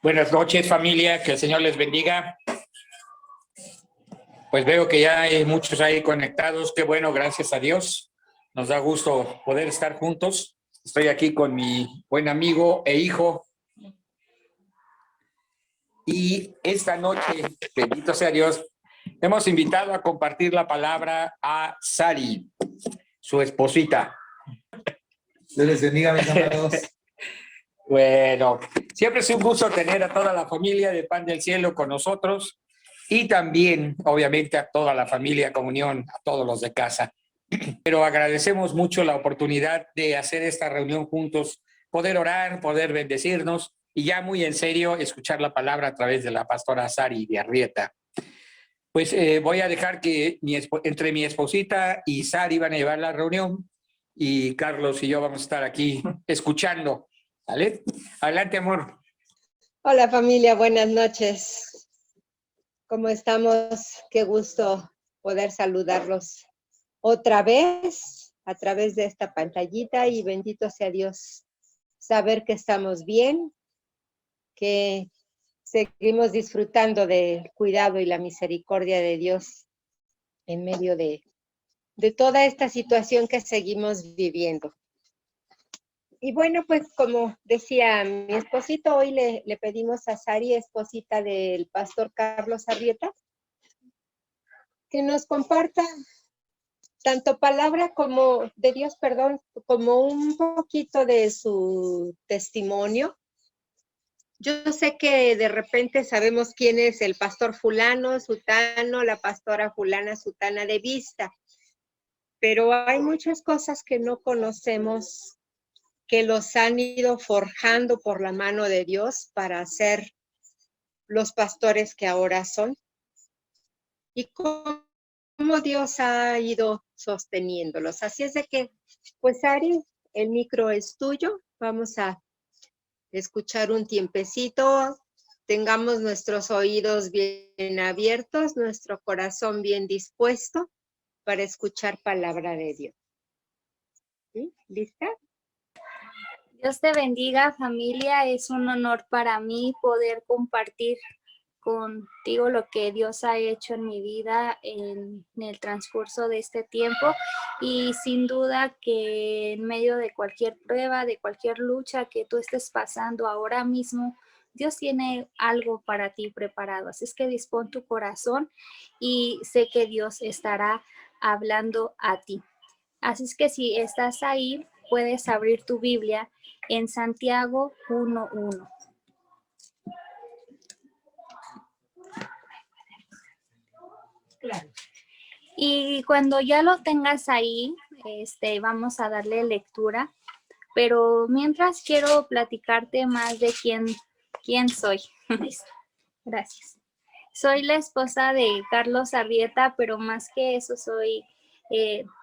Buenas noches, familia, que el Señor les bendiga. Pues veo que ya hay muchos ahí conectados, qué bueno, gracias a Dios. Nos da gusto poder estar juntos. Estoy aquí con mi buen amigo e hijo. Y esta noche, bendito sea Dios, hemos invitado a compartir la palabra a Sari, su esposita. Dios les bendiga, mis amados. Bueno, siempre es un gusto tener a toda la familia de Pan del Cielo con nosotros y también, obviamente, a toda la familia Comunión, a todos los de casa. Pero agradecemos mucho la oportunidad de hacer esta reunión juntos, poder orar, poder bendecirnos y ya muy en serio escuchar la palabra a través de la pastora Sari de Arrieta. Pues voy a dejar que entre mi esposita y Sari van a llevar la reunión y Carlos y yo vamos a estar aquí escuchando. ¿Vale? Adelante, amor. Hola familia, buenas noches. ¿Cómo estamos? Qué gusto poder saludarlos otra vez a través de esta pantallita y bendito sea Dios. Saber que estamos bien, que seguimos disfrutando del cuidado y la misericordia de Dios en medio de toda esta situación que seguimos viviendo. Y bueno, pues como decía mi esposito, hoy le pedimos a Sari, esposita del pastor Carlos Arrieta, que nos comparta tanto palabra como de Dios, perdón, como un poquito de su testimonio. Yo sé que de repente sabemos quién es el pastor fulano, sutano, la pastora fulana, sutana de vista, pero hay muchas cosas que no conocemos, que los han ido forjando por la mano de Dios para ser los pastores que ahora son. Y cómo Dios ha ido sosteniéndolos. Así es de que, pues Ari, el micro es tuyo. Vamos a escuchar un tiempecito. Tengamos nuestros oídos bien abiertos, nuestro corazón bien dispuesto para escuchar palabra de Dios. ¿Sí? ¿Lista? Dios te bendiga, familia. Es un honor para mí poder compartir contigo lo que Dios ha hecho en mi vida en el transcurso de este tiempo, y sin duda que en medio de cualquier prueba, de cualquier lucha que tú estés pasando ahora mismo, Dios tiene algo para ti preparado. Así es que dispón tu corazón y sé que Dios estará hablando a ti. Así es que si estás ahí, puedes abrir tu Biblia en Santiago 1:1. Claro. Y cuando ya lo tengas ahí, vamos a darle lectura. Pero mientras quiero platicarte más de quién soy. Gracias. Soy la esposa de Carlos Arrieta, pero más que eso soy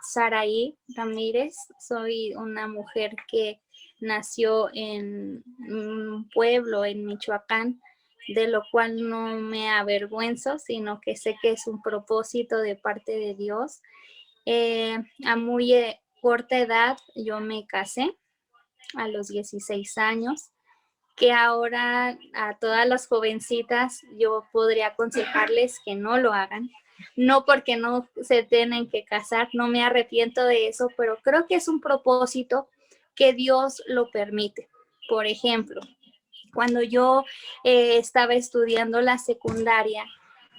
Saraí Ramírez. Soy una mujer que nació en un pueblo en Michoacán, de lo cual no me avergüenzo, sino que sé que es un propósito de parte de Dios. A muy corta edad yo me casé, a los 16 años, que ahora a todas las jovencitas yo podría aconsejarles que no lo hagan, no porque no se tienen que casar, no me arrepiento de eso, pero creo que es un propósito que Dios lo permite. Por ejemplo, cuando yo estaba estudiando la secundaria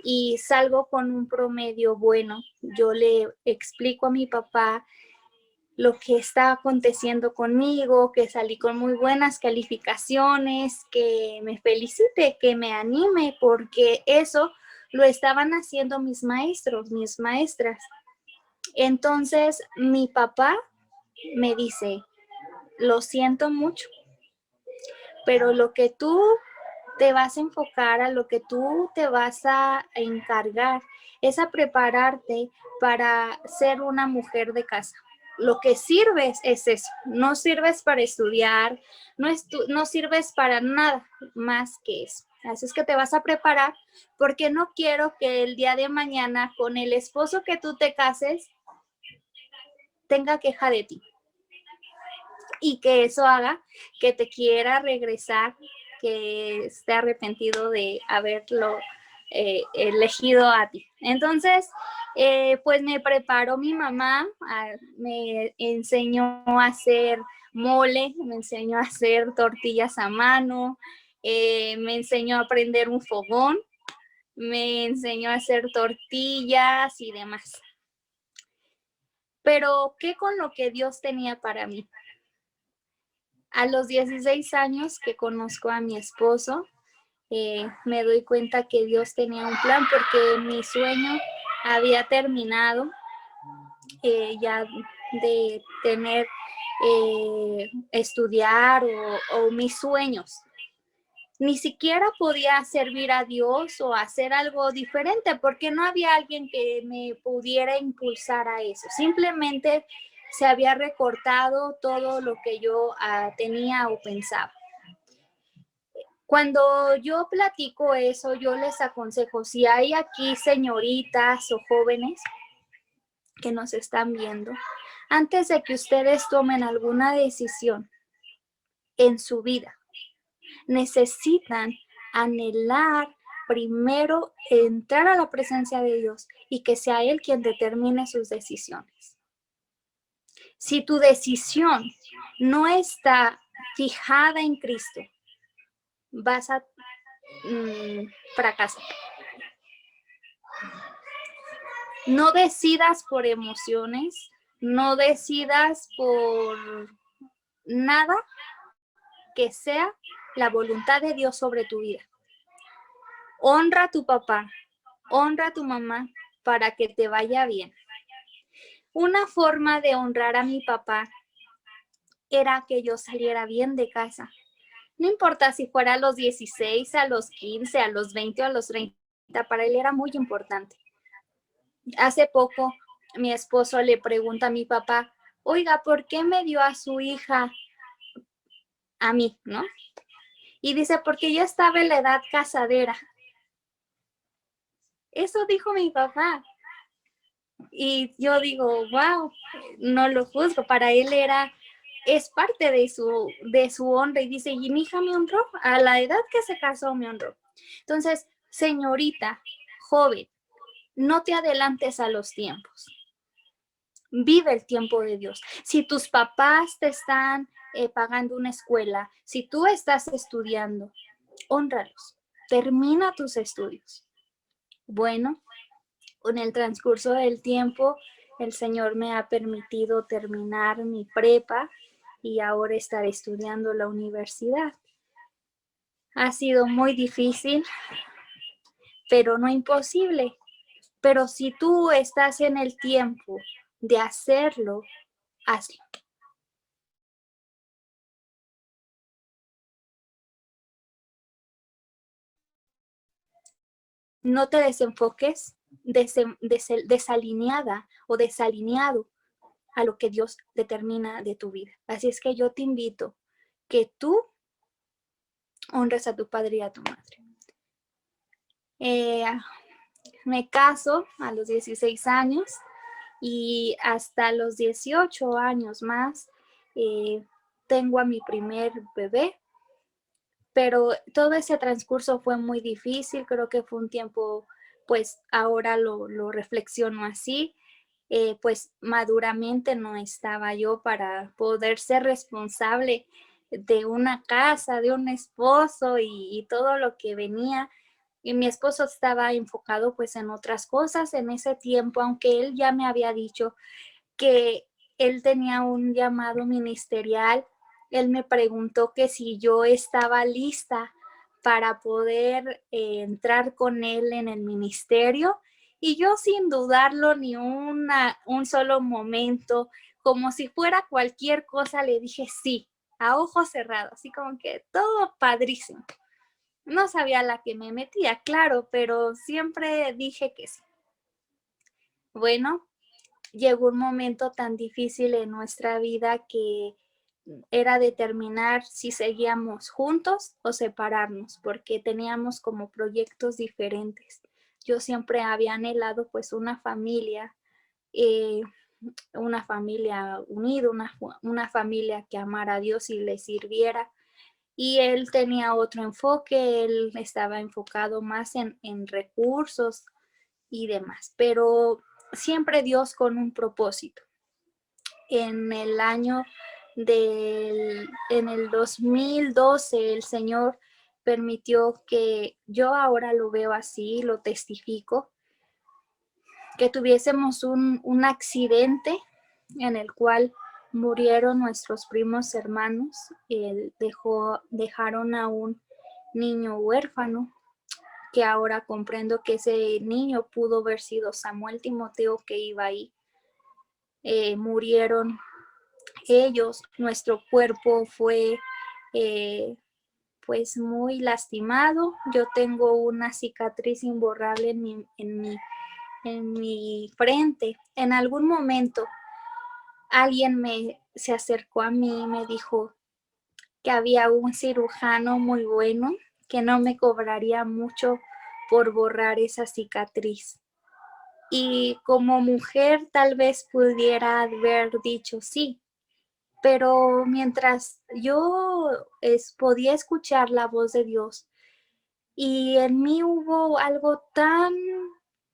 y salgo con un promedio bueno, yo le explico a mi papá lo que está aconteciendo conmigo, que salí con muy buenas calificaciones, que me felicite, que me anime, porque eso lo estaban haciendo mis maestros, mis maestras. Entonces mi papá me dice, lo siento mucho, pero lo que tú te vas a enfocar, a lo que tú te vas a encargar, es a prepararte para ser una mujer de casa. Lo que sirves es eso, no sirves para estudiar, no sirves para nada más que eso. Así es que te vas a preparar, porque no quiero que el día de mañana con el esposo que tú te cases tenga queja de ti y que eso haga que te quiera regresar que esté arrepentido de haberlo elegido a ti. Entonces, pues me preparó mi mamá, me enseñó a hacer mole, me enseñó a hacer tortillas a mano, me enseñó a prender un fogón, me enseñó a hacer tortillas y demás. Pero, ¿qué con lo que Dios tenía para mí? A los 16 años que conozco a mi esposo, me doy cuenta que Dios tenía un plan porque mi sueño había terminado ya de tener, estudiar o mis sueños. Ni siquiera podía servir a Dios o hacer algo diferente porque no había alguien que me pudiera impulsar a eso. Simplemente se había recortado todo lo que yo tenía o pensaba. Cuando yo platico eso, yo les aconsejo, si hay aquí señoritas o jóvenes que nos están viendo, antes de que ustedes tomen alguna decisión en su vida, necesitan anhelar primero entrar a la presencia de Dios y que sea Él quien determine sus decisiones. Si tu decisión no está fijada en Cristo, vas a fracasar. No decidas por emociones, no decidas por nada que sea la voluntad de Dios sobre tu vida. Honra a tu papá, honra a tu mamá para que te vaya bien. Una forma de honrar a mi papá era que yo saliera bien de casa. No importa si fuera a los 16, a los 15, a los 20 o a los 30, para él era muy importante. Hace poco mi esposo le pregunta a mi papá, oiga, ¿por qué me dio a su hija a mí, no? Y dice, porque yo estaba en la edad casadera. Eso dijo mi papá. Y yo digo, wow, no lo juzgo. Para él es parte de su honra. Y dice, y mi hija me honró. A la edad que se casó me honró. Entonces, señorita, joven, no te adelantes a los tiempos. Vive el tiempo de Dios. Si tus papás te están pagando una escuela, si tú estás estudiando, hónralos. Termina tus estudios. Bueno, con el transcurso del tiempo, el Señor me ha permitido terminar mi prepa y ahora estar estudiando la universidad. Ha sido muy difícil, pero no imposible. Pero si tú estás en el tiempo de hacerlo, hazlo. No te desenfoques desalineada o desalineado a lo que Dios determina de tu vida. Así es que yo te invito que tú honres a tu padre y a tu madre. Me caso a los 16 años y hasta los 18 años más tengo a mi primer bebé, pero todo ese transcurso fue muy difícil. Creo que fue un tiempo, pues ahora lo reflexiono así, pues maduramente no estaba yo para poder ser responsable de una casa, de un esposo y todo lo que venía. Y mi esposo estaba enfocado pues en otras cosas en ese tiempo, aunque él ya me había dicho que él tenía un llamado ministerial. Él me preguntó que si yo estaba lista para poder entrar con él en el ministerio, y yo sin dudarlo ni un solo momento, como si fuera cualquier cosa, le dije sí, a ojos cerrados, así como que todo padrísimo. No sabía la que me metía, claro, pero siempre dije que sí. Bueno, llegó un momento tan difícil en nuestra vida que era determinar si seguíamos juntos o separarnos, porque teníamos como proyectos diferentes. Yo siempre había anhelado pues una familia unida, una familia que amara a Dios y le sirviera. y él tenía otro enfoque, él estaba enfocado más en recursos y demás, pero siempre Dios con un propósito. En el 2012, el Señor permitió que yo ahora lo veo así, lo testifico, que tuviésemos un accidente en el cual murieron nuestros primos hermanos. Dejaron a un niño huérfano, que ahora comprendo que ese niño pudo haber sido Samuel Timoteo, que iba ahí. Murieron ellos, nuestro cuerpo fue pues muy lastimado. Yo tengo una cicatriz imborrable en mi frente. En algún momento alguien se acercó a mí y me dijo que había un cirujano muy bueno que no me cobraría mucho por borrar esa cicatriz. Y como mujer tal vez pudiera haber dicho sí, pero mientras yo podía escuchar la voz de Dios, y en mí hubo algo tan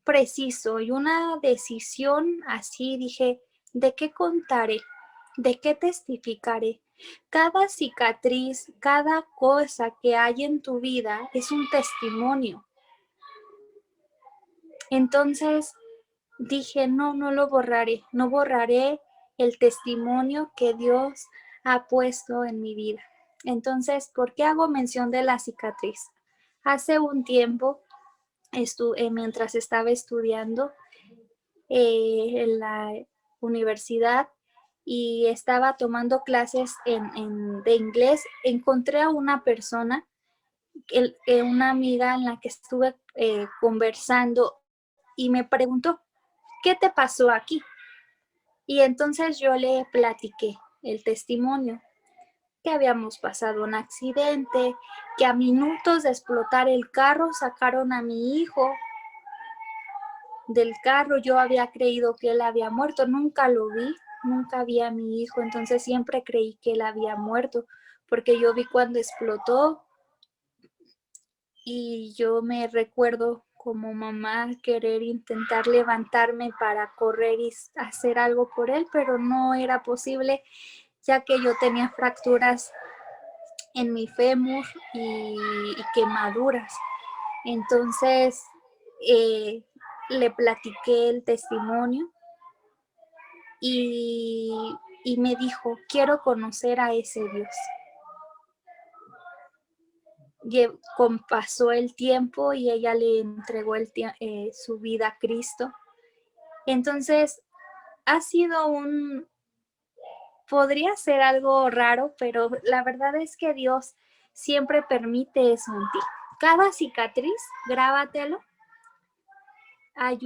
preciso y una decisión así, dije, ¿de qué contaré? ¿De qué testificaré? Cada cicatriz, cada cosa que hay en tu vida es un testimonio. Entonces dije, no lo borraré, no borraré el testimonio que Dios ha puesto en mi vida. Entonces, ¿por qué hago mención de la cicatriz? Hace un tiempo, mientras estaba estudiando en la universidad y estaba tomando clases de inglés, encontré a una persona, una amiga en la que estuve conversando, y me preguntó, ¿qué te pasó aquí? Y entonces yo le platiqué el testimonio, que habíamos pasado un accidente, que a minutos de explotar el carro sacaron a mi hijo del carro. Yo había creído que él había muerto, nunca lo vi, nunca vi a mi hijo, entonces siempre creí que él había muerto, porque yo vi cuando explotó y yo me recuerdo como mamá querer intentar levantarme para correr y hacer algo por él, pero no era posible, ya que yo tenía fracturas en mi fémur y quemaduras. Entonces le platiqué el testimonio y me dijo, quiero conocer a ese Dios. Pasó el tiempo y ella le entregó su vida a Cristo. Entonces ha sido podría ser algo raro, pero la verdad es que Dios siempre permite eso en ti. Cada cicatriz, grábatelo, hay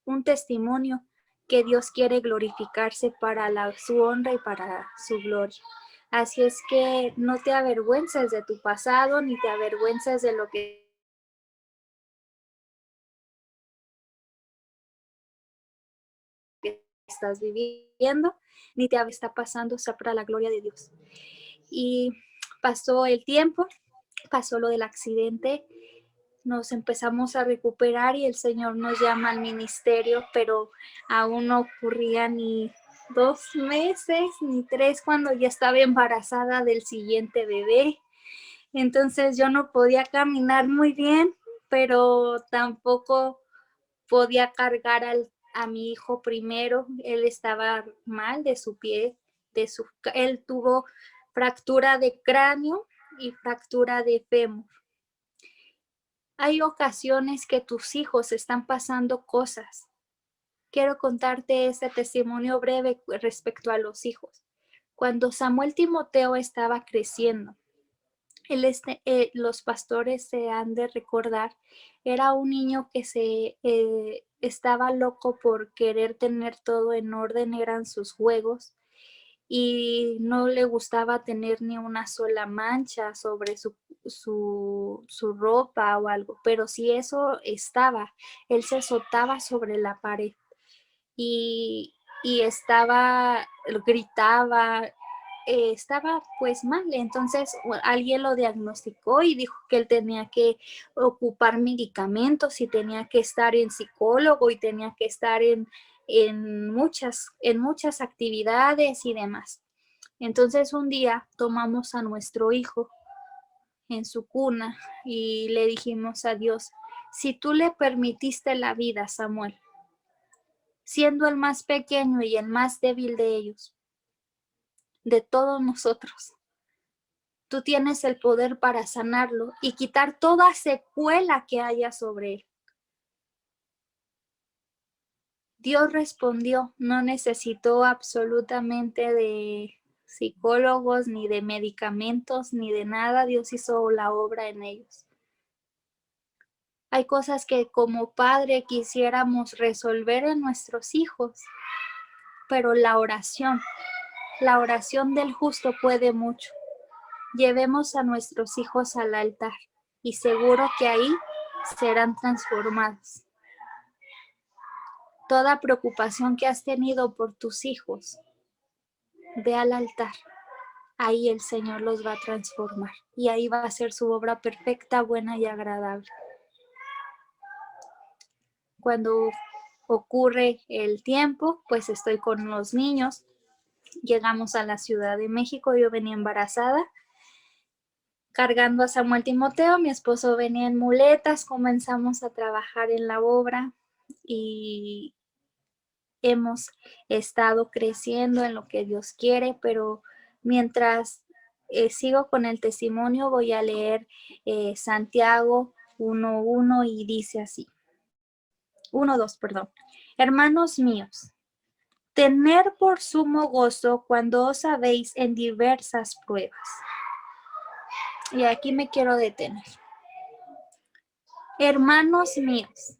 un testimonio que Dios quiere glorificarse para su honra y para su gloria. Así es que no te avergüences de tu pasado, ni te avergüences de lo que estás viviendo, ni te está pasando, sea para la gloria de Dios. Y pasó el tiempo, pasó lo del accidente, nos empezamos a recuperar y el Señor nos llama al ministerio, pero aún no ocurría ni 2 meses ni 3 cuando ya estaba embarazada del siguiente bebé. Entonces yo no podía caminar muy bien, pero tampoco podía cargar a mi hijo primero. Él estaba mal de su pie, él tuvo fractura de cráneo y fractura de fémur. Hay ocasiones que tus hijos están pasando cosas. Quiero contarte este testimonio breve respecto a los hijos. Cuando Samuel Timoteo estaba creciendo, los pastores se han de recordar, era un niño que estaba loco por querer tener todo en orden, eran sus juegos, y no le gustaba tener ni una sola mancha sobre su ropa o algo, pero si eso estaba, él se azotaba sobre la pared y gritaba, estaba pues mal. Entonces alguien lo diagnosticó y dijo que él tenía que ocupar medicamentos y tenía que estar en psicólogo y tenía que estar en muchas actividades y demás. Entonces un día tomamos a nuestro hijo en su cuna y le dijimos a Dios, si tú le permitiste la vida a Samuel, siendo el más pequeño y el más débil de ellos, de todos nosotros, tú tienes el poder para sanarlo y quitar toda secuela que haya sobre él. Dios respondió, no necesitó absolutamente de psicólogos, ni de medicamentos, ni de nada. Dios hizo la obra en ellos. Hay cosas que como padre quisiéramos resolver en nuestros hijos, pero la oración del justo puede mucho. Llevemos a nuestros hijos al altar y seguro que ahí serán transformados. Toda preocupación que has tenido por tus hijos, ve al altar. Ahí el Señor los va a transformar y ahí va a ser su obra perfecta, buena y agradable. Cuando ocurre el tiempo, pues estoy con los niños. Llegamos a la Ciudad de México, yo venía embarazada, cargando a Samuel Timoteo, mi esposo venía en muletas, comenzamos a trabajar en la obra y hemos estado creciendo en lo que Dios quiere, pero mientras sigo con el testimonio, voy a leer Santiago 1:1 y dice así. 1:2, perdón. Hermanos míos, tener por sumo gozo cuando os habéis en diversas pruebas. Y aquí me quiero detener. Hermanos míos,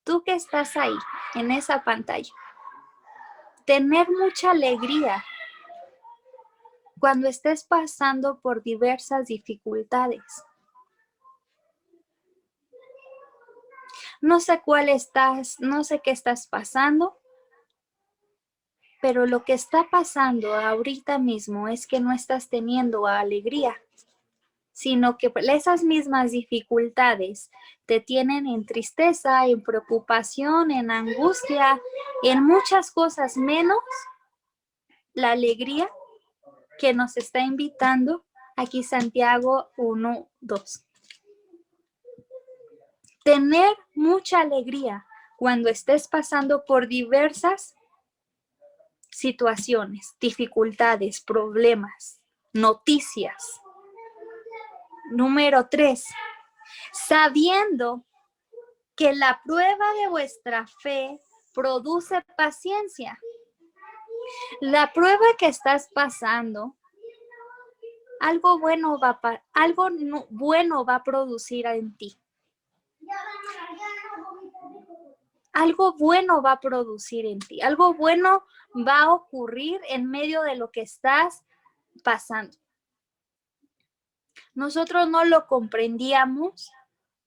tú que estás ahí en esa pantalla, tener mucha alegría cuando estés pasando por diversas dificultades. No sé no sé qué estás pasando, pero lo que está pasando ahorita mismo es que no estás teniendo alegría, sino que esas mismas dificultades te tienen en tristeza, en preocupación, en angustia, en muchas cosas menos la alegría que nos está invitando aquí Santiago 1:2. Tener mucha alegría cuando estés pasando por diversas situaciones, dificultades, problemas, noticias. Número 3, sabiendo que la prueba de vuestra fe produce paciencia. La prueba que estás pasando, algo bueno va a producir en ti. Algo bueno va a producir en ti. Algo bueno va a ocurrir en medio de lo que estás pasando. Nosotros no lo comprendíamos,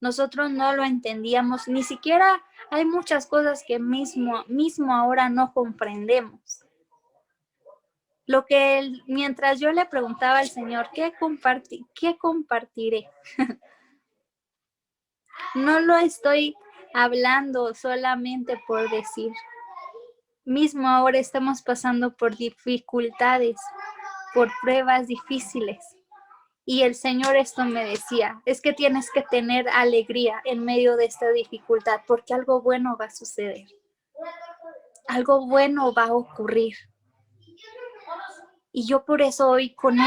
nosotros no lo entendíamos, ni siquiera hay muchas cosas que mismo ahora no comprendemos. Mientras yo le preguntaba al Señor, ¿qué compartiré? No lo estoy hablando solamente por decir. Mismo ahora estamos pasando por dificultades, por pruebas difíciles. Y el Señor esto me decía, es que tienes que tener alegría en medio de esta dificultad, porque algo bueno va a suceder. Algo bueno va a ocurrir. Y yo por eso hoy con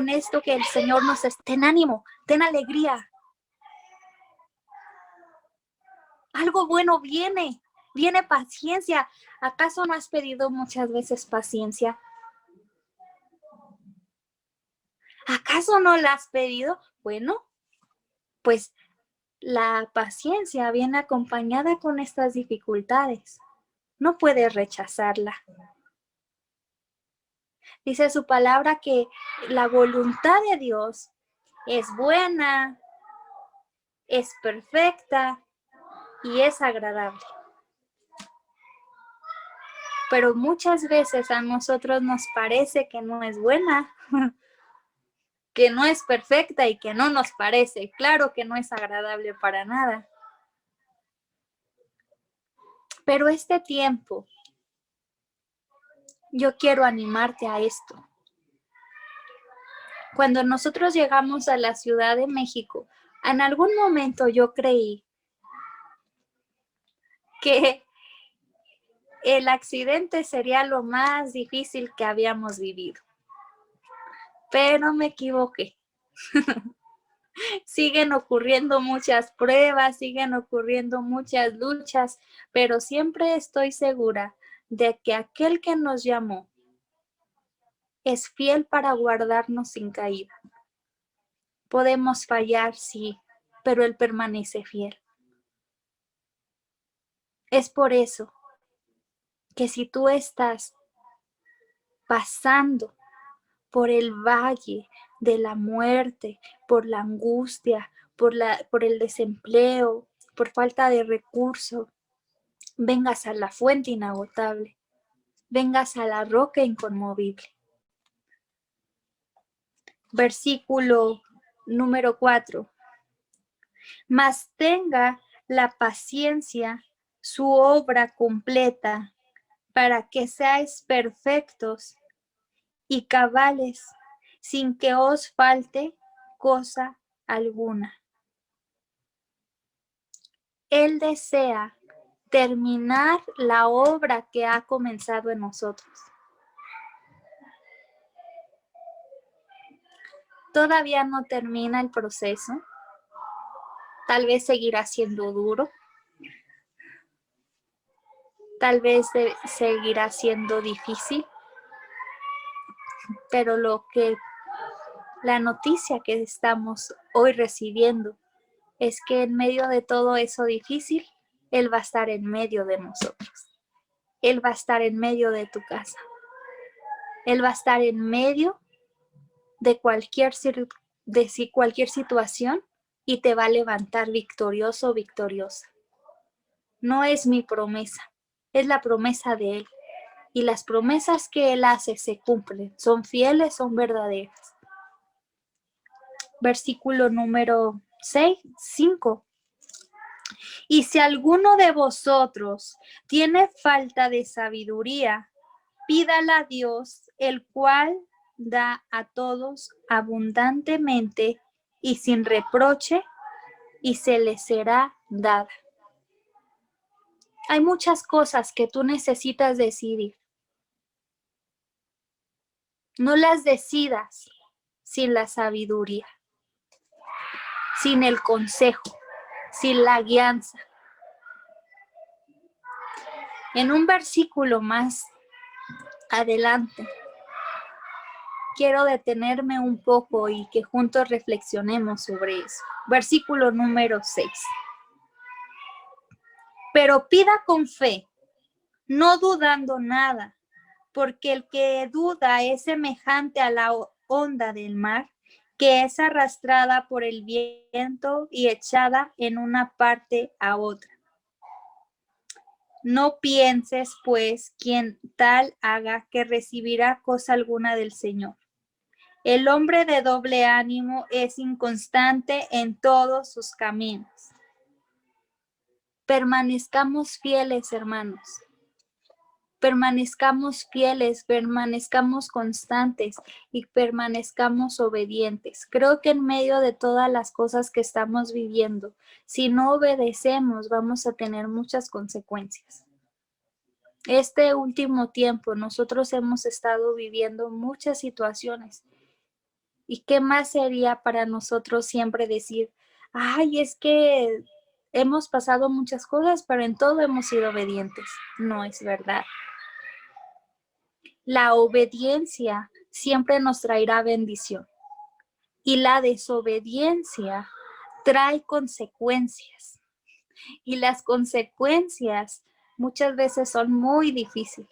esto que el Señor nos está, ten ánimo, ten alegría. Algo bueno viene paciencia. ¿Acaso no has pedido muchas veces paciencia? ¿Acaso no la has pedido? Bueno, pues la paciencia viene acompañada con estas dificultades. No puedes rechazarla. Dice su palabra que la voluntad de Dios es buena, es perfecta y es agradable. Pero muchas veces a nosotros nos parece que no es buena, que no es perfecta y que no nos parece. Claro que no es agradable para nada. Pero este tiempo, yo quiero animarte a esto. Cuando nosotros llegamos a la Ciudad de México, en algún momento yo creí que el accidente sería lo más difícil que habíamos vivido. Pero me equivoqué. Siguen ocurriendo muchas pruebas, siguen ocurriendo muchas luchas, pero siempre estoy segura de que aquel que nos llamó es fiel para guardarnos sin caída. Podemos fallar, sí, pero Él permanece fiel. Es por eso que si tú estás pasando por el valle de la muerte, por la angustia, por el desempleo, por falta de recursos, vengas a la fuente inagotable, vengas a la roca inconmovible. Versículo número 4. Mas tenga la paciencia su obra completa, para que seáis perfectos y cabales, sin que os falte cosa alguna. Él desea terminar la obra que ha comenzado en nosotros. Todavía no termina el proceso. Tal vez seguirá siendo duro. Tal vez seguirá siendo difícil. Pero la noticia que estamos hoy recibiendo es que en medio de todo eso difícil, Él va a estar en medio de nosotros. Él va a estar en medio de tu casa. Él va a estar en medio de cualquier situación y te va a levantar victorioso o victoriosa. No es mi promesa, es la promesa de Él. Y las promesas que Él hace se cumplen, son fieles, son verdaderas. Versículo número 5. Y si alguno de vosotros tiene falta de sabiduría, pídala a Dios, el cual da a todos abundantemente y sin reproche, y se le será dada. Hay muchas cosas que tú necesitas decidir. No las decidas sin la sabiduría, sin el consejo, sin la guianza. En un versículo más adelante, quiero detenerme un poco y que juntos reflexionemos sobre eso. Versículo número 6. Pero pida con fe, no dudando nada, porque el que duda es semejante a la onda del mar, que es arrastrada por el viento y echada en una parte a otra. No pienses, pues, quien tal haga que recibirá cosa alguna del Señor. El hombre de doble ánimo es inconstante en todos sus caminos. Permanezcamos fieles, hermanos. Permanezcamos fieles, permanezcamos constantes y permanezcamos obedientes. Creo que en medio de todas las cosas que estamos viviendo, si no obedecemos, vamos a tener muchas consecuencias. Este último tiempo nosotros hemos estado viviendo muchas situaciones. ¿Y qué más sería para nosotros siempre decir, ay, es que hemos pasado muchas cosas, pero en todo hemos sido obedientes? No es verdad. La obediencia siempre nos traerá bendición y la desobediencia trae consecuencias y las consecuencias muchas veces son muy difíciles.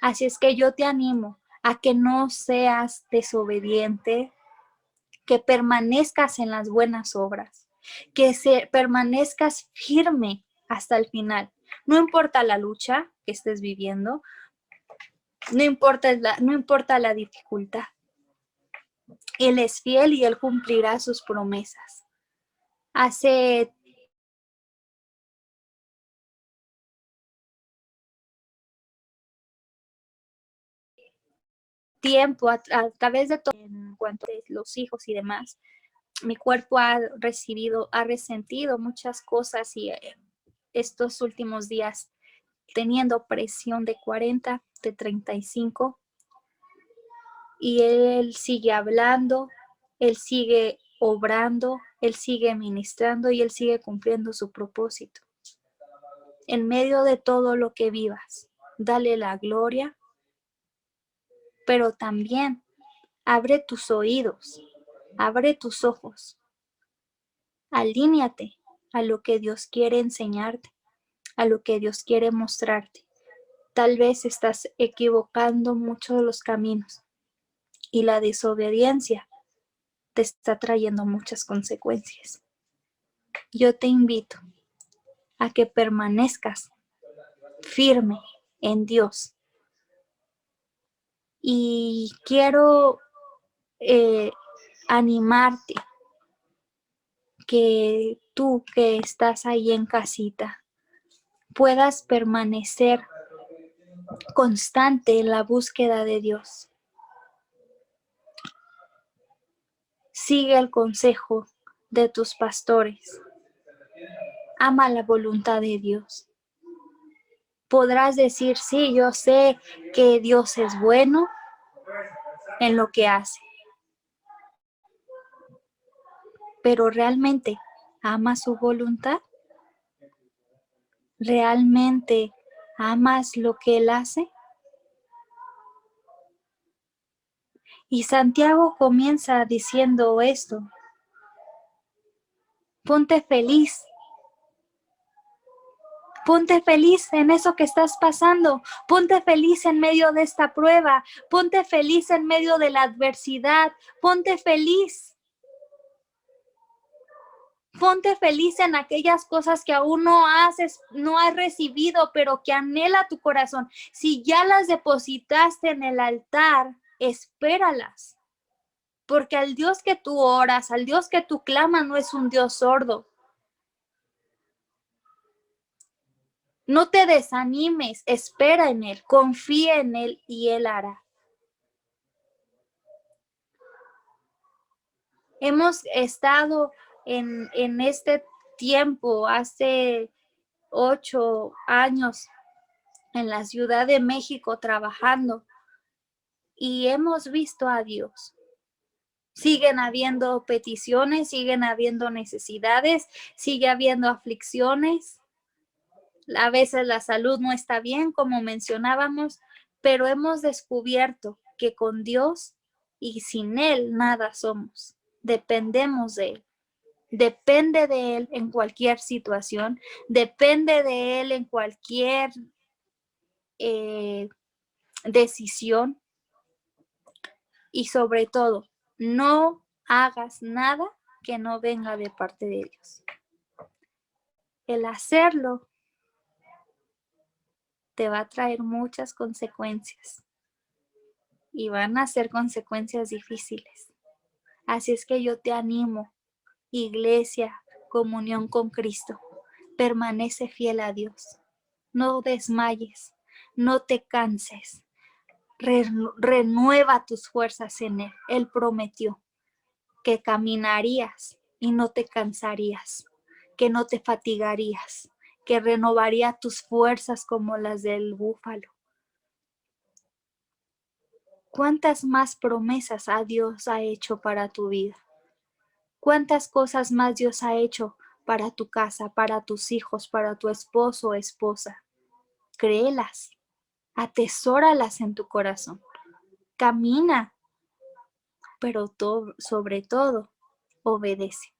Así es que yo te animo a que no seas desobediente, que permanezcas en las buenas obras, que permanezcas firme hasta el final. No importa la lucha que estés viviendo, no importa la dificultad. Él es fiel y Él cumplirá sus promesas. Hace tiempo, a través de todo, en cuanto a los hijos y demás, mi cuerpo ha resentido muchas cosas y estos últimos días teniendo presión de 40, de 35, y Él sigue hablando, Él sigue obrando, Él sigue ministrando y Él sigue cumpliendo su propósito. En medio de todo lo que vivas, dale la gloria, pero también abre tus oídos, abre tus ojos, alíñate a lo que Dios quiere enseñarte, a lo que Dios quiere mostrarte. Tal vez estás equivocando mucho los caminos y la desobediencia te está trayendo muchas consecuencias. Yo te invito a que permanezcas firme en Dios. Y quiero animarte que tú que estás ahí en casita puedas permanecer constante en la búsqueda de Dios. Sigue el consejo de tus pastores. Ama la voluntad de Dios. Podrás decir, sí, yo sé que Dios es bueno en lo que hace. Pero ¿realmente amas su voluntad? ¿Realmente amas lo que Él hace? Y Santiago comienza diciendo esto. Ponte feliz. Ponte feliz en eso que estás pasando. Ponte feliz en medio de esta prueba. Ponte feliz en medio de la adversidad. Ponte feliz. Ponte feliz en aquellas cosas que aún no has recibido, pero que anhela tu corazón. Si ya las depositaste en el altar, espéralas. Porque al Dios que tú oras, al Dios que tú clamas, no es un Dios sordo. No te desanimes, espera en Él, confía en Él y Él hará. Hemos estado en este tiempo, hace 8 años, en la Ciudad de México trabajando y hemos visto a Dios. Siguen habiendo peticiones, siguen habiendo necesidades, sigue habiendo aflicciones. A veces la salud no está bien, como mencionábamos, pero hemos descubierto que con Dios y sin Él nada somos. Dependemos de Él. Depende de Él en cualquier situación, depende de Él en cualquier decisión y sobre todo, no hagas nada que no venga de parte de Dios. El hacerlo te va a traer muchas consecuencias y van a ser consecuencias difíciles. Así es que yo te animo, iglesia, comunión con Cristo, permanece fiel a Dios. No desmayes, no te canses. Renueva tus fuerzas en Él. Él prometió que caminarías y no te cansarías, que no te fatigarías, que renovaría tus fuerzas como las del búfalo. ¿Cuántas más promesas Dios ha hecho para tu vida? ¿Cuántas cosas más Dios ha hecho para tu casa, para tus hijos, para tu esposo o esposa? Créelas, atesóralas en tu corazón. Camina, pero sobre todo, obedece.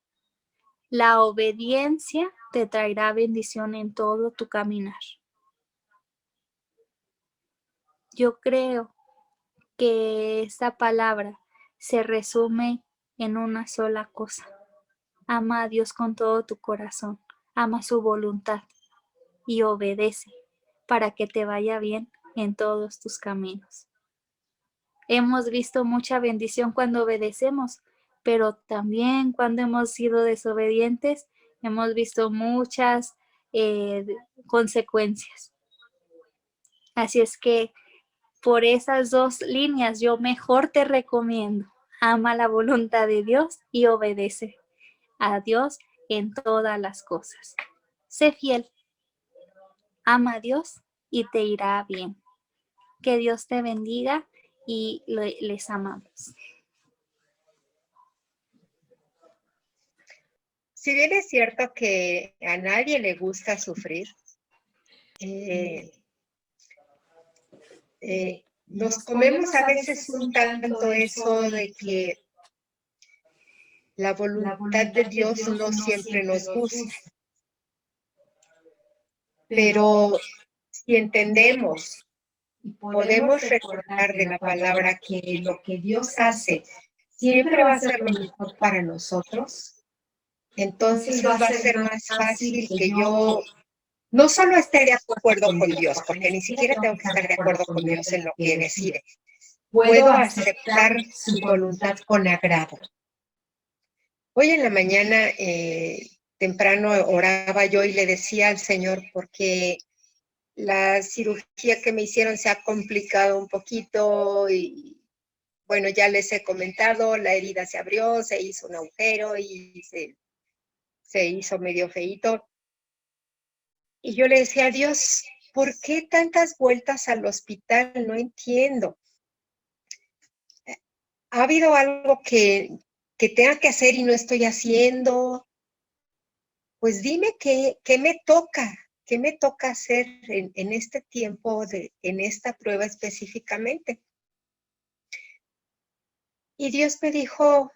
La obediencia te traerá bendición en todo tu caminar. Yo creo que esta palabra se resume en una sola cosa. Ama a Dios con todo tu corazón, ama su voluntad y obedece para que te vaya bien en todos tus caminos. Hemos visto mucha bendición cuando obedecemos, pero también cuando hemos sido desobedientes, hemos visto muchas consecuencias. Así es que por esas dos líneas yo mejor te recomiendo, ama la voluntad de Dios y obedece a Dios en todas las cosas. Sé fiel, ama a Dios y te irá bien. Que Dios te bendiga y les amamos. Si bien es cierto que a nadie le gusta sufrir, nos comemos a veces un tanto eso de que la voluntad de Dios no siempre nos gusta. Pero si entendemos, podemos recordar de la palabra que lo que Dios hace siempre va a ser lo mejor para nosotros, entonces va a ser más fácil que yo no solo esté de acuerdo con Dios, porque ni siquiera tengo que estar de acuerdo con Dios en lo que decide. Puedo aceptar su voluntad con agrado. Hoy en la mañana, temprano, oraba yo y le decía al Señor, porque la cirugía que me hicieron se ha complicado un poquito y, bueno, ya les he comentado, la herida se abrió, se hizo un agujero y se hizo medio feíto. Y yo le decía a Dios, ¿por qué tantas vueltas al hospital? No entiendo. ¿Ha habido algo que tenga que hacer y no estoy haciendo? Pues dime qué me toca hacer en este tiempo, en esta prueba específicamente. Y Dios me dijo,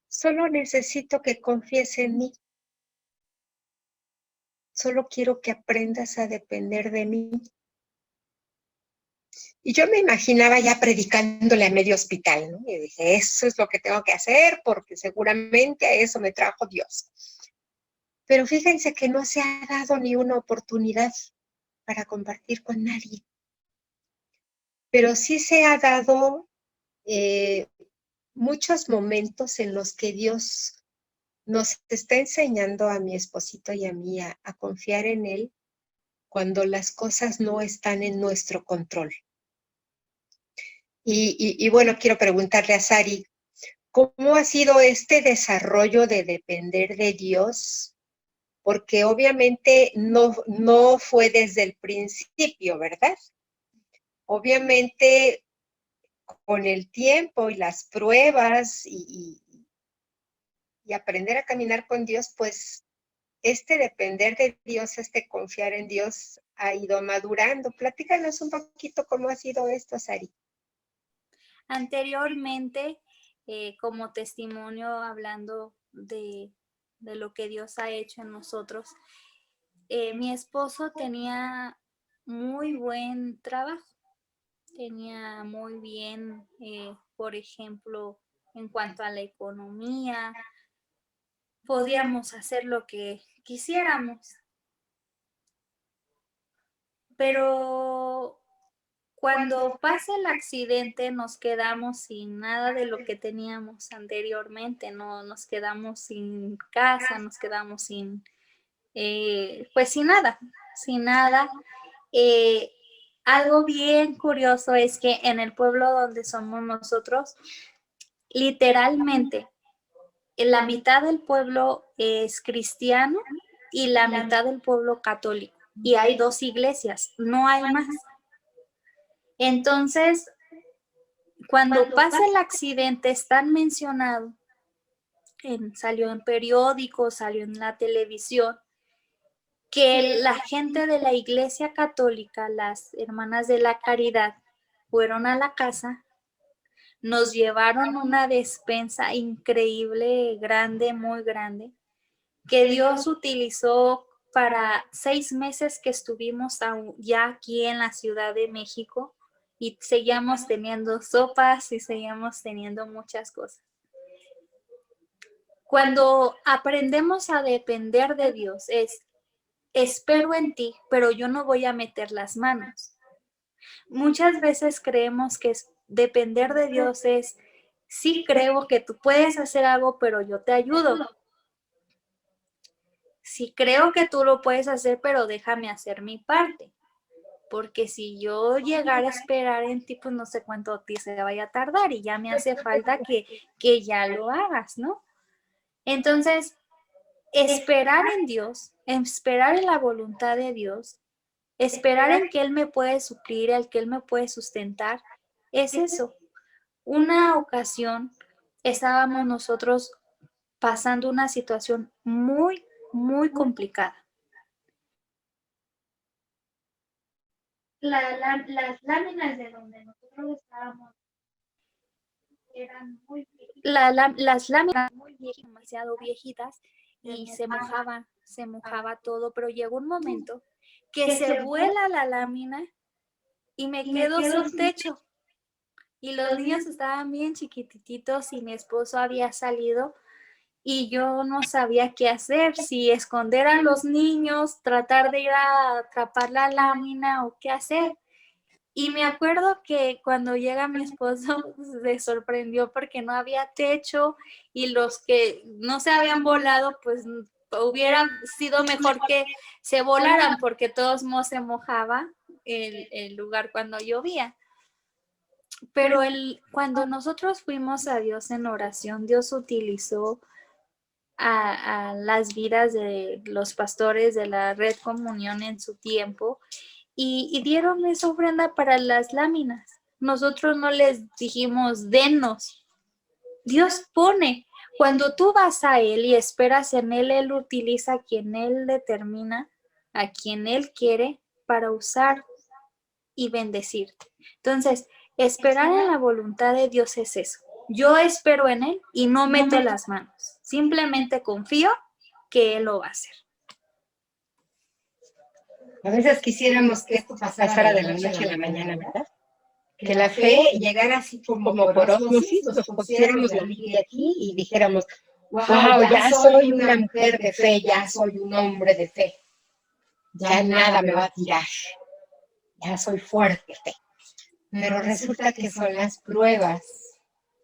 solo necesito que confíes en mí. Solo quiero que aprendas a depender de mí. Y yo me imaginaba ya predicándole a medio hospital, ¿no? Y dije, eso es lo que tengo que hacer porque seguramente a eso me trajo Dios. Pero fíjense que no se ha dado ni una oportunidad para compartir con nadie. Pero sí se ha dado muchos momentos en los que Dios nos está enseñando a mi esposito y a mí a confiar en Él cuando las cosas no están en nuestro control. Y bueno, quiero preguntarle a Sari, ¿cómo ha sido este desarrollo de depender de Dios? Porque obviamente no fue desde el principio, ¿verdad? Obviamente con el tiempo y las pruebas y aprender a caminar con Dios, pues este depender de Dios, este confiar en Dios ha ido madurando. Platícanos un poquito cómo ha sido esto, Sari. Anteriormente, como testimonio, hablando de lo que Dios ha hecho en nosotros, mi esposo tenía muy buen trabajo, tenía muy bien, por ejemplo, en cuanto a la economía, podíamos hacer lo que quisiéramos. Pero cuando pasa el accidente nos quedamos sin nada de lo que teníamos anteriormente, no nos quedamos sin casa, nos quedamos sin, pues sin nada, sin nada. Algo bien curioso es que en el pueblo donde somos nosotros, literalmente, la mitad del pueblo es cristiano y la mitad del pueblo católico. Y hay 2 iglesias, no hay más. Entonces, cuando pasa el accidente, es tan mencionado, salió en periódicos, salió en la televisión, que la gente de la iglesia católica, las hermanas de la caridad, fueron a la casa, nos llevaron una despensa increíble, grande, muy grande, que Dios utilizó para 6 meses que estuvimos ya aquí en la Ciudad de México y seguíamos teniendo sopas y seguíamos teniendo muchas cosas. Cuando aprendemos a depender de Dios, espero en ti, pero yo no voy a meter las manos. Muchas veces creemos que depender de Dios es, sí creo que tú puedes hacer algo, pero yo te ayudo. Sí creo que tú lo puedes hacer, pero déjame hacer mi parte. Porque si yo llegara a esperar en ti, pues no sé cuánto a ti se vaya a tardar y ya me hace falta que ya lo hagas, ¿no? Entonces, esperar en Dios, esperar en la voluntad de Dios, esperar en que Él me puede suplir, el que Él me puede sustentar, es eso. Una ocasión estábamos nosotros pasando una situación muy, muy complicada. Las láminas de donde nosotros estábamos eran muy viejitas. Las láminas muy viejitas, demasiado viejitas, y se mojaba todo, pero llegó un momento que se vuela la lámina y me quedo sin techo. Y los niños estaban bien chiquititos y mi esposo había salido y yo no sabía qué hacer, si esconder a los niños, tratar de ir a atrapar la lámina o qué hacer. Y me acuerdo que cuando llega mi esposo se sorprendió porque no había techo y los que no se habían volado, pues hubiera sido mejor que se volaran porque todos se mojaba el lugar cuando llovía. Pero cuando nosotros fuimos a Dios en oración, Dios utilizó a las vidas de los pastores de la Red Comunión en su tiempo y dieron esa ofrenda para las láminas. Nosotros no les dijimos, denos. Dios pone. Cuando tú vas a Él y esperas en Él, Él utiliza a quien Él determina, a quien Él quiere para usar y bendecirte. Entonces, esperar en la voluntad de Dios es eso. Yo espero en Él y no meto las manos. Simplemente confío que Él lo va a hacer. A veces quisiéramos que esto pasara de la noche a la mañana, ¿verdad? Que la fe llegara así como por osmosis, nos pusiéramos la Biblia aquí y dijéramos, wow, ya soy una mujer de fe, ya soy un hombre de fe. Ya nada me va a tirar. Ya soy fuerte. Pero resulta que son las pruebas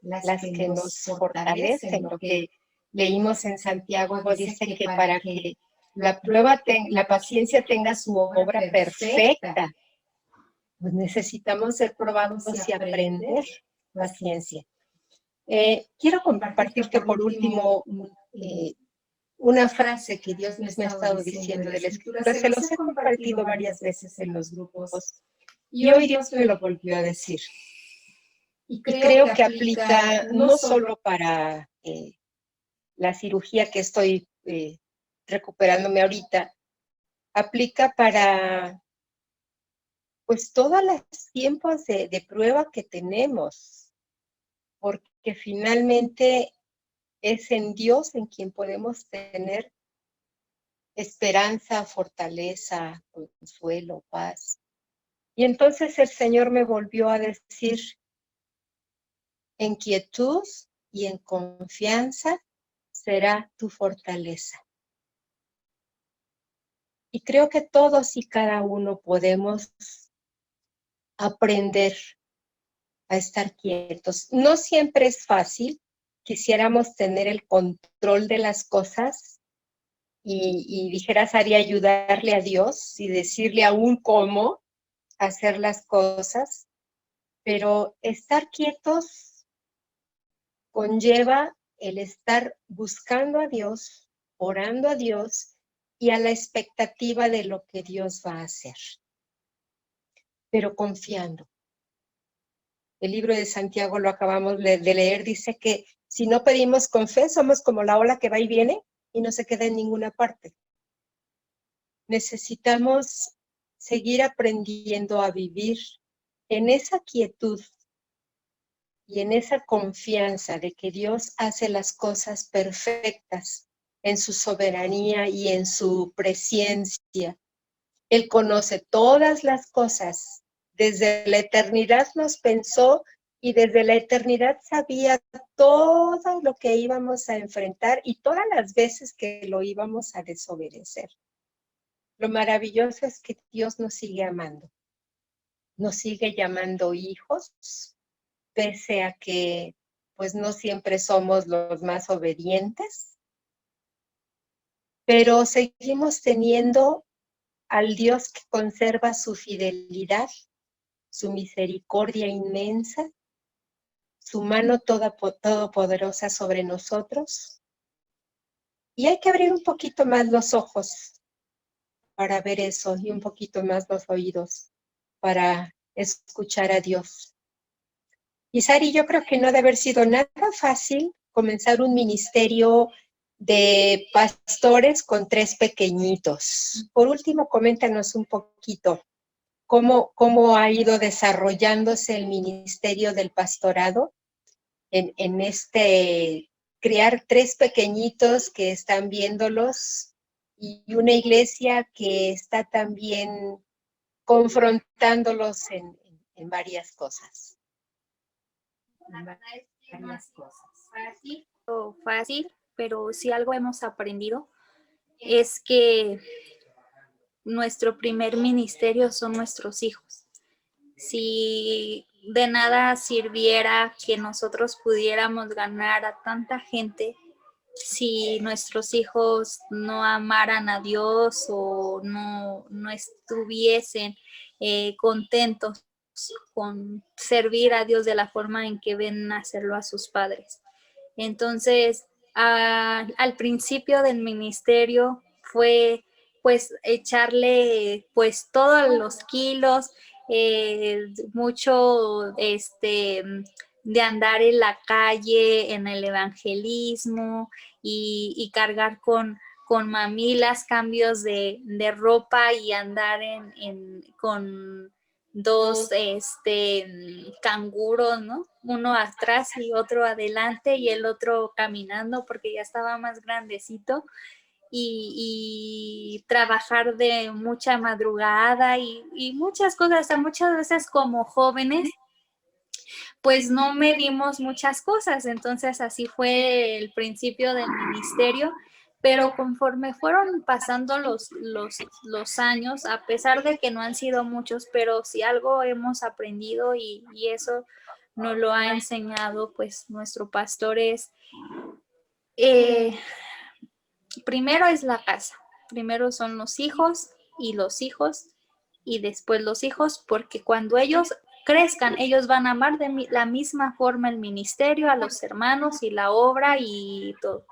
las que nos fortalecen. Lo que leímos en Santiago dice que para que la paciencia tenga su obra perfecta, pues necesitamos ser probados y aprender paciencia. Quiero compartirte por último una frase que Dios me ha estado diciendo de la Escritura. Se los he compartido varias veces en los grupos y hoy Dios me lo volvió a decir. Y creo que aplica no solo para la cirugía que estoy recuperándome ahorita, aplica para pues todos los tiempos de prueba que tenemos, porque finalmente es en Dios en quien podemos tener esperanza, fortaleza, consuelo, paz. Y entonces el Señor me volvió a decir, en quietud y en confianza será tu fortaleza. Y creo que todos y cada uno podemos aprender a estar quietos. No siempre es fácil. Quisiéramos tener el control de las cosas y dijeras, Ari, ayudarle a Dios y decirle aún cómo hacer las cosas, pero estar quietos conlleva el estar buscando a Dios, orando a Dios y a la expectativa de lo que Dios va a hacer, pero confiando. El libro de Santiago lo acabamos de leer, dice que si no pedimos con fe, somos como la ola que va y viene y no se queda en ninguna parte. Necesitamos seguir aprendiendo a vivir en esa quietud y en esa confianza de que Dios hace las cosas perfectas en su soberanía y en su presencia. Él conoce todas las cosas. Desde la eternidad nos pensó y desde la eternidad sabía todo lo que íbamos a enfrentar y todas las veces que lo íbamos a desobedecer. Lo maravilloso es que Dios nos sigue amando, nos sigue llamando hijos, pese a que pues no siempre somos los más obedientes, pero seguimos teniendo al Dios que conserva su fidelidad, su misericordia inmensa, su mano todopoderosa sobre nosotros. Y hay que abrir un poquito más los ojos para ver eso y un poquito más los oídos para escuchar a Dios. Y Sari, yo creo que no debe haber sido nada fácil comenzar un ministerio de pastores con 3 pequeñitos. Por último, coméntanos un poquito cómo ha ido desarrollándose el ministerio del pastorado en este criar 3 pequeñitos que están viéndolos y una iglesia que está también confrontándolos en varias cosas. Fácil, pero si algo hemos aprendido es que nuestro primer ministerio son nuestros hijos. Si de nada sirviera que nosotros pudiéramos ganar a tanta gente, si nuestros hijos no amaran a Dios o no estuviesen contentos con servir a Dios de la forma en que ven hacerlo a sus padres. Entonces, al principio del ministerio fue pues echarle pues todos los kilos, mucho de andar en la calle, en el evangelismo y cargar con mamilas, cambios de ropa y andar con 2 canguros, ¿no? Uno atrás y otro adelante y el otro caminando porque ya estaba más grandecito y trabajar de mucha madrugada y muchas cosas, muchas veces como jóvenes pues no medimos muchas cosas, entonces así fue el principio del ministerio, pero conforme fueron pasando los años, a pesar de que no han sido muchos, pero si algo hemos aprendido y eso nos lo ha enseñado pues nuestro pastor es, primero es la casa, primero son los hijos y después los hijos, porque cuando ellos crezcan, ellos van a amar de la misma forma el ministerio, a los hermanos y la obra y todo.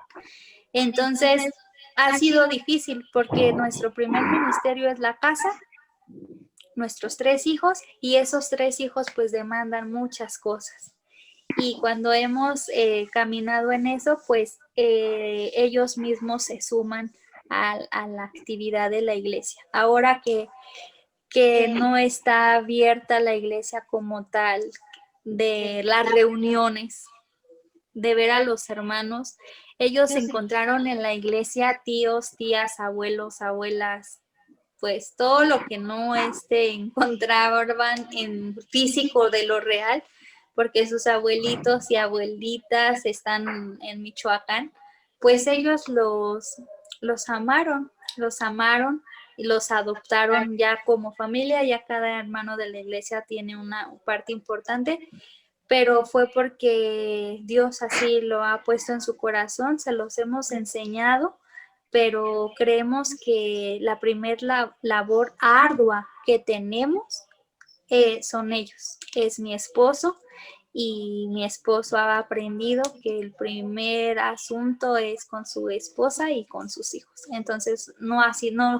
Entonces, ha sido difícil porque nuestro primer ministerio es la casa, nuestros 3 hijos, y esos 3 hijos pues demandan muchas cosas. Y cuando hemos caminado en eso, pues ellos mismos se suman a la actividad de la iglesia. Ahora que no está abierta la iglesia como tal, de las reuniones, de ver a los hermanos, ellos encontraron en la iglesia tíos, tías, abuelos, abuelas, pues todo lo que no encontraban en físico de lo real, porque sus abuelitos y abuelitas están en Michoacán, pues ellos los amaron y los adoptaron ya como familia, ya cada hermano de la iglesia tiene una parte importante, pero fue porque Dios así lo ha puesto en su corazón, se los hemos enseñado, pero creemos que la primer labor ardua que tenemos son ellos, es mi esposo, y mi esposo ha aprendido que el primer asunto es con su esposa y con sus hijos. Entonces, no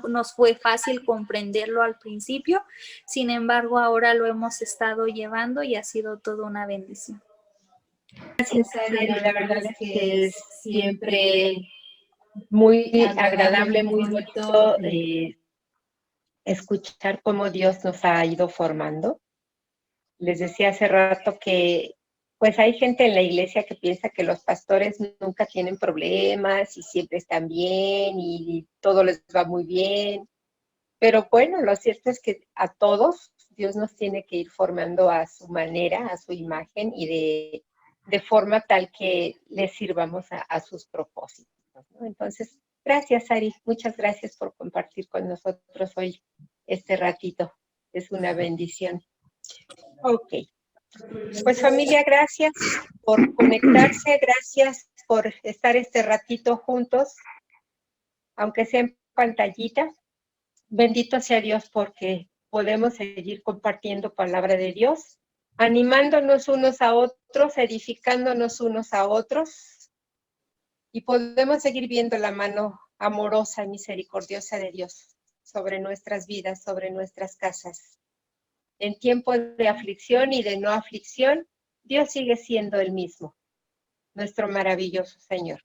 nos fue fácil comprenderlo al principio, sin embargo, ahora lo hemos estado llevando y ha sido toda una bendición. Gracias, Ari. La verdad es que es siempre muy agradable, muy bonito escuchar cómo Dios nos ha ido formando. Les decía hace rato que pues hay gente en la iglesia que piensa que los pastores nunca tienen problemas y siempre están bien y todo les va muy bien. Pero bueno, lo cierto es que a todos Dios nos tiene que ir formando a su manera, a su imagen y de forma tal que le sirvamos a sus propósitos, ¿no? Entonces, gracias, Ari. Muchas gracias por compartir con nosotros hoy este ratito. Es una bendición. Ok. Pues familia, gracias por conectarse, gracias por estar este ratito juntos, aunque sea en pantallita. Bendito sea Dios porque podemos seguir compartiendo palabra de Dios, animándonos unos a otros, edificándonos unos a otros, y podemos seguir viendo la mano amorosa y misericordiosa de Dios sobre nuestras vidas, sobre nuestras casas. En tiempos de aflicción y de no aflicción, Dios sigue siendo el mismo, nuestro maravilloso Señor.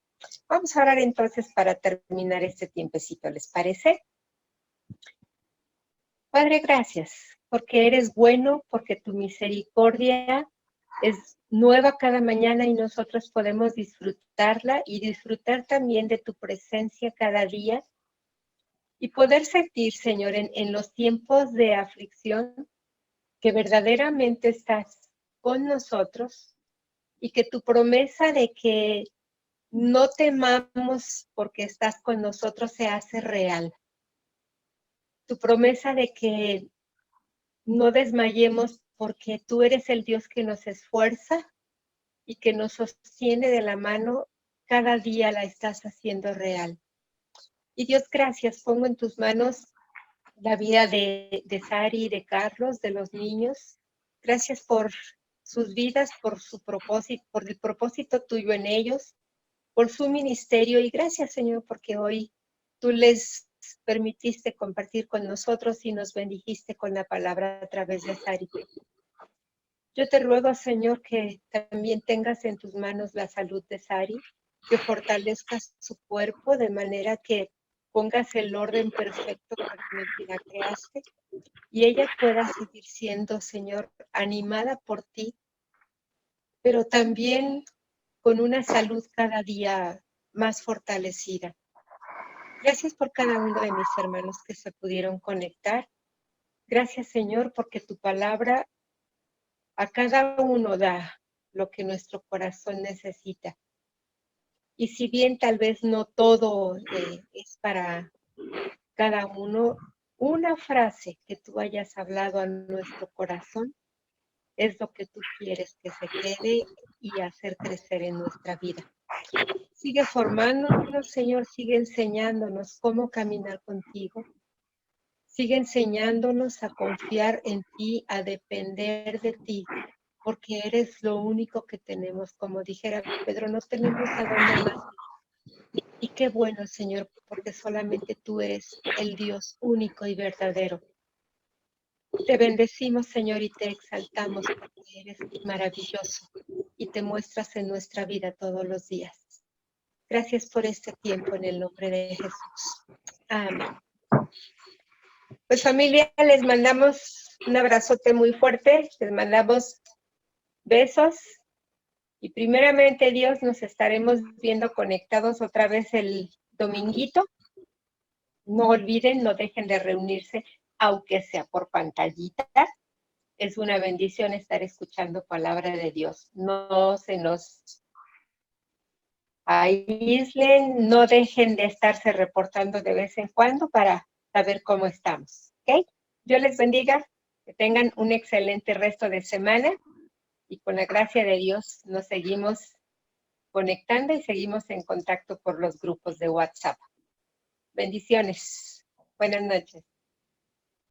Vamos a orar entonces para terminar este tiempecito, ¿les parece? Padre, gracias, porque eres bueno, porque tu misericordia es nueva cada mañana y nosotros podemos disfrutarla y disfrutar también de tu presencia cada día y poder sentir, Señor, en los tiempos de aflicción, que verdaderamente estás con nosotros y que tu promesa de que no temamos porque estás con nosotros se hace real. Tu promesa de que no desmayemos porque tú eres el Dios que nos esfuerza y que nos sostiene de la mano, cada día la estás haciendo real. Y Dios, gracias, pongo en tus manos la vida de Sari, de Carlos, de los niños. Gracias por sus vidas, por su propósito, por el propósito tuyo en ellos, por su ministerio. Y gracias, Señor, porque hoy tú les permitiste compartir con nosotros y nos bendijiste con la palabra a través de Sari. Yo te ruego, Señor, que también tengas en tus manos la salud de Sari, que fortalezcas su cuerpo de manera que pongas el orden perfecto que la creaste y ella pueda seguir siendo, Señor, animada por ti, pero también con una salud cada día más fortalecida. Gracias por cada uno de mis hermanos que se pudieron conectar. Gracias, Señor, porque tu palabra a cada uno da lo que nuestro corazón necesita. Y si bien tal vez no todo es para cada uno, una frase que tú hayas hablado a nuestro corazón es lo que tú quieres que se quede y hacer crecer en nuestra vida. Sigue formándonos, Señor, sigue enseñándonos cómo caminar contigo. Sigue enseñándonos a confiar en ti, a depender de ti, porque eres lo único que tenemos. Como dijera Pedro, no tenemos a dónde más. Y qué bueno, Señor, porque solamente tú eres el Dios único y verdadero. Te bendecimos, Señor, y te exaltamos porque eres maravilloso y te muestras en nuestra vida todos los días. Gracias por este tiempo en el nombre de Jesús. Amén. Pues familia, les mandamos un abrazote muy fuerte, les mandamos besos y primeramente Dios nos estaremos viendo conectados otra vez el dominguito. No olviden, no dejen de reunirse, aunque sea por pantallita. Es una bendición estar escuchando palabra de Dios. No se nos aíslen, no dejen de estarse reportando de vez en cuando para saber cómo estamos. ¿Ok? Dios les bendiga, que tengan un excelente resto de semana y con la gracia de Dios nos seguimos conectando y seguimos en contacto por los grupos de WhatsApp. Bendiciones. Buenas noches.